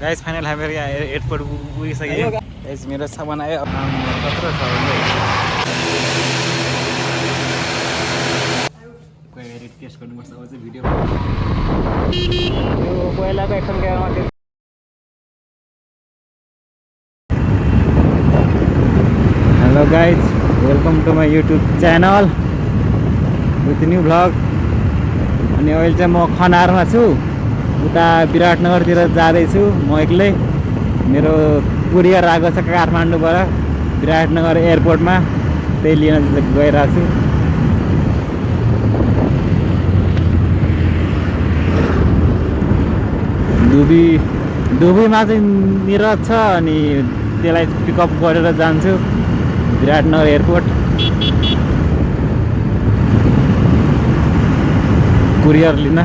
Guys final हामी यहाँ airport पुगिसक्यो गाइस मेरो सामान आयो अब कत्रो छ भन्दै कोही गरी टेस्ट गर्नुपर्छ अब चाहिँ भिडियो यो पहिलाको एक्सन क्यामेरामा hello guys welcome to my YouTube channel with new vlog अनि अहिले चाहिँ म खनारमा छु उता विराटनगरतिर जाँदैछु म एक्लै मेरो कुरियर आएको छ काठमाडौँबाट विराटनगर एयरपोर्टमा त्यही लिन गइरहेको छु दुबईमा चाहिँ निरज छ अनि त्यसलाई पिकअप गरेर जान्छु विराटनगर एयरपोर्ट कुरियर लिन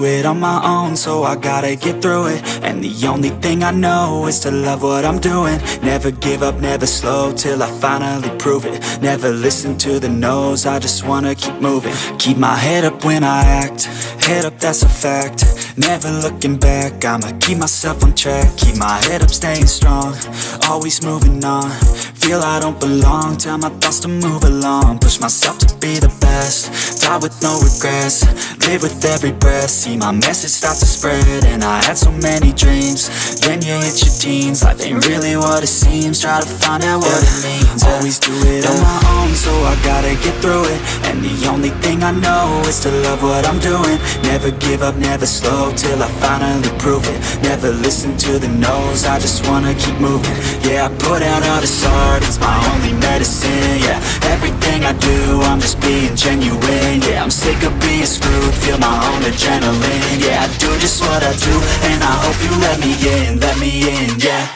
it on my own, so I gotta get through it. And the only thing I know is to love what I'm doing. Never give up, never slow, till I finally prove it. Never listen to the no's, I just wanna keep moving. Keep my head up when I act, head up, that's a fact. Never looking back, I'ma keep myself on track. Keep my head up, staying strong, always moving on. Feel I don't belong, tell my thoughts to move along. Push myself to be the best, die with no regrets. Live with every breath, see my message start to spread. And I had so many dreams, then you hit your teens. Life ain't really what it seems, try to find out what it means. Always do it on my own, so I gotta get through it. And the only thing I know is to love what I'm doing. Never give up, never slow, till I finally prove it. Never listen to the no's, I just wanna keep moving. Yeah, I put out all this art, it's my only medicine. Yeah, everything I do, I'm just being genuine. Yeah, I'm sick of being screwed, feel my own adrenaline. Yeah, I do just what I do, and I hope you let me in, yeah.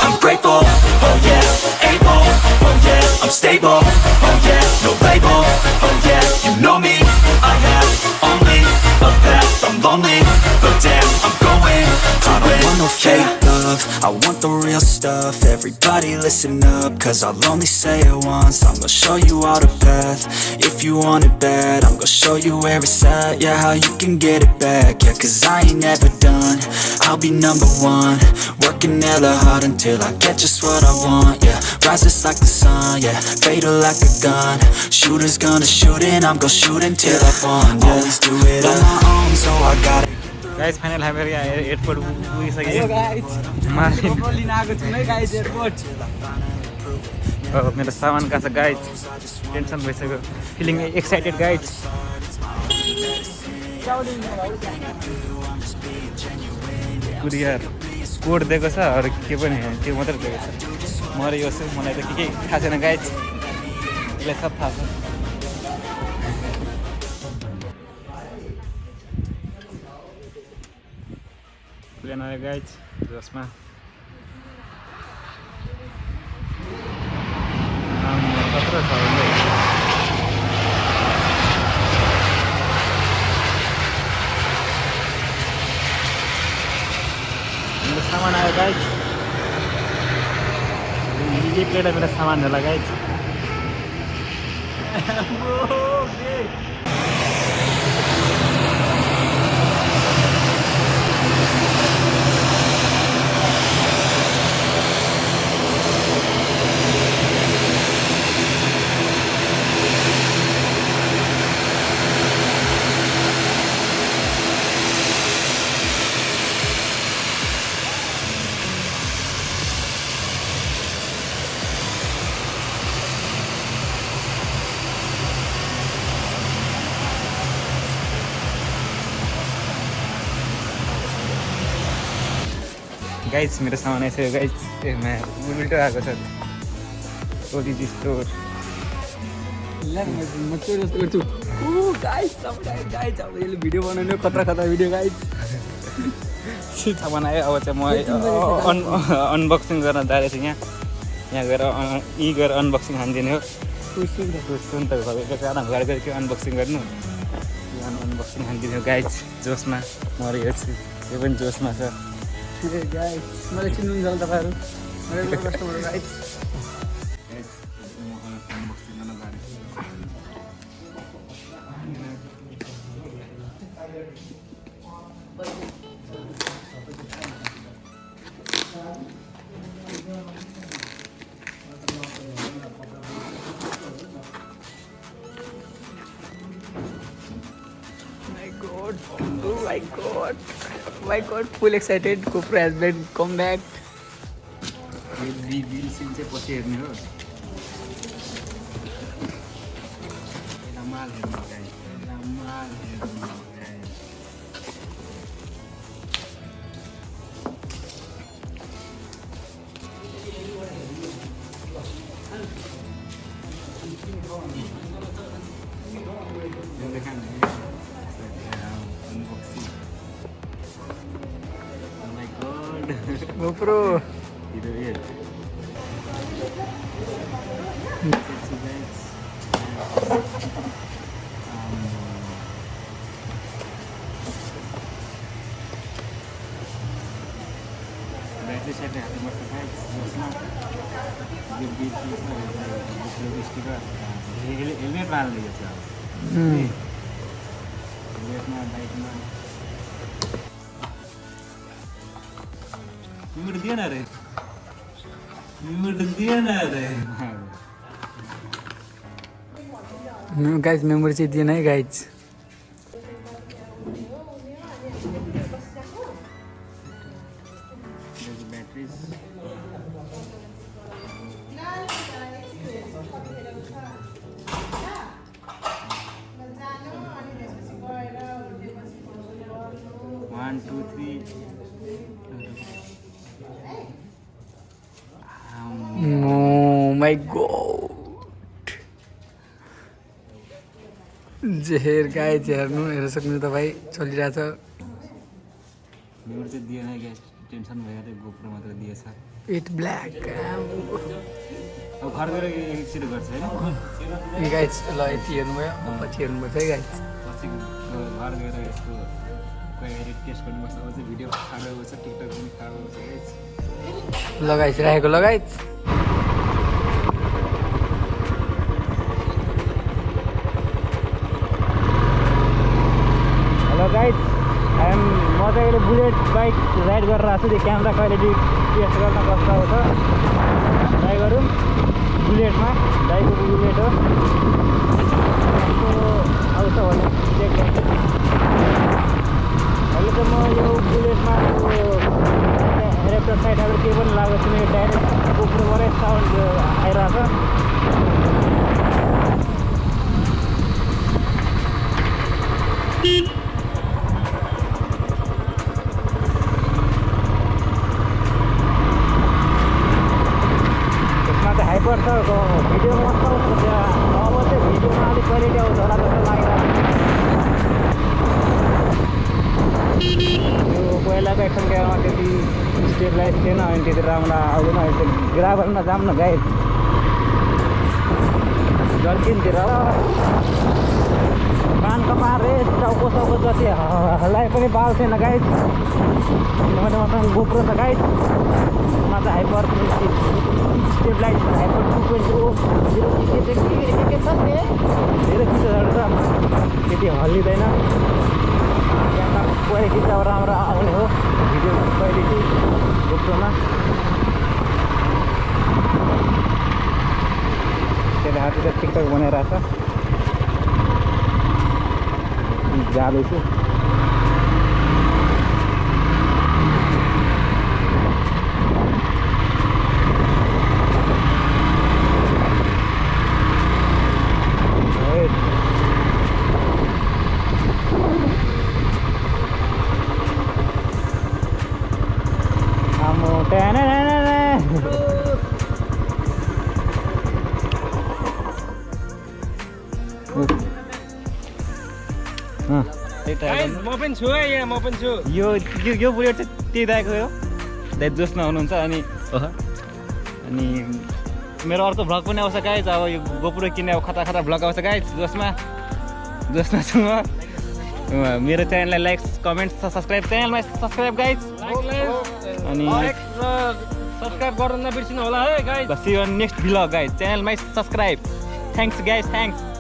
I'm grateful, oh yeah, able, oh yeah, I'm stable, oh yeah, no label, oh yeah, you know me, I have only a path, I'm lonely, but damn, I'm going to I don't want no fake love, I want the real stuff. Everybody listen up, cause I'll only say it once. I'm gonna show you all the path, if you want it bad. I'm gonna show you where it's at, yeah, how you can get it back. Yeah, cause I ain't never done, I'll be number one. Working hella hard until I get just what I want. Yeah, rises like the sun, yeah, fatal like a gun. Shooters gonna shoot and I'm gonna shoot until I won. Yeah, always do it on my own, so I gotta. Guys final हामी यहाँ airport पुगिसक्यो मेरो सामान कहाँ छ guys tension भइसक्यो feeling excited guys courier code दिएको छ अरू के पनि त्यो मात्रै दिएको छ म यो छु मलाई त के थाहा छैन गाइज यसलाई सब थाहा छ प्लेन आयो गाइज जसमा कत्रो छ भन्दै मेरो सामान आयो गाइज यही प्लेट मेरो सामान होला गाइज गाइज मेरो सामान आइसक्यो गाइज उल्टो आएको छ ओटिजी स्टोर भिडियो बनाउने खतरा खतरा भिडियो गाइज सामान आयो अब चाहिँ म अनबक्सिङ गर्न जाँदैछु यहाँ यहाँ गएर यहीँ गएर अनबक्सिङ हानिदिने हो सुन त घरको घर गएर के अनबक्सिङ गर्नु अनबक्सिङ हानिदिने हो गाइज जोसमा म यो छु यो पनि जोसमा छ मलाई चिन्नुहुन्छ होला तपाईँहरू मेरो customer guys my god, full excited. GoPro has been come back. बिल सिन चाहिँ पछि हेर्ने हो माल हेर्नु माल हेर्नु GoPro. Itu dia. Battery set है हमारे पास है इसमें जो बीच में स्टिकर हेलमेट डाल दिया था हेलमेट में बाइक में मुड़ दिया ना रे गाइज मेमोरी चाहिँ दिएन है guys batteries 1 2 3 Oh my god. जेहेर गाइज हेर्नु हेर्न सक्नुहुन्छ तपाईँ चलिरहेछ मेमोरी चाहिँ दिएन गाइस टेन्सन भइहाल्यो गोप्रो मात्र दिएछ इट ब्ल्याक अब घर गएर एकचोटि गर्छ होइन गाइज ल यति हेर्नुभयो पछि हेर्नुपर्छ है गाइज पछि घर गएर यसको कोही एडिट टेस्ट गर्नुपर्छ अझै भिडियो खाडो छ टिकटक पनि खाडो छ गाइस लगाइस राखेको लगाइस हेलो गाइस म चाहिँ अहिले बुलेट बाइक राइड गरेर आएको छु त्यो क्यामेरा क्वालिटी टेस्ट गर्न कस्तो आउँछ ट्राई गरौँ बुलेटमा दाइको बुलेट हो कस्तो आउँछ भने चेक गर्छु अहिले त म यो बुलेटमा एरेक्टर साइडबाट केही पनि लागेको छैन यो डाइरेक्ट गोप्रोबाटै साउन्ड आइरहेको हाइपर छ भिडियो मस्त आउँछ त्यहाँ अब चाहिँ भिडियोमा अलिक क्वालिटी आउँछ होला जस्तो लागिरहेको यो पहिलाको एक्सन क्यामेरामा त्यति स्टेबलाइज थिएन अनि त्यति राम्रो आउँदैन अहिले ग्राभलमा जाऊँ न गाइस जर्किनतिर कान कपार रे टाउको साउको जति हल्लाइ पनि बाल थिएन गाइस मैले मसँग गोप्रो छ गाइस मा चाहिँ हाइपर स्टेबलाइज हाइपर 2.0 के छ धेरै फिचरहरू छ त्यति हल्लिँदैन क्यामेरा क्वालिटी चाहिँ राम्रो आउने हो भिडियो क्वालिटी गोप्रोमा त्यसले हात चाहिँ टिकटक बनाइरहेछ जाँदैछु म पनि छु है यहाँ म पनि छु यो बुलेट चाहिँ त्यही दाइको हो दाइ जोसमा हुनुहुन्छ अनि मेरो अर्को भ्लग पनि आउँछ गाइज अब यो गोप्रो किन्ने अब खतरा खतरा भ्लग आउँछ गाइज जसमा मेरो च्यानललाई लाइक कमेन्ट सब्सक्राइब च्यानलमा सब्सक्राइब गाइज अनि सब्सक्राइब गर्न नबिर्सिनु होला है guys see you next vlog guys च्यानलमा सब्सक्राइब थ्याङ्क्स गाइज थ्याङ्क्स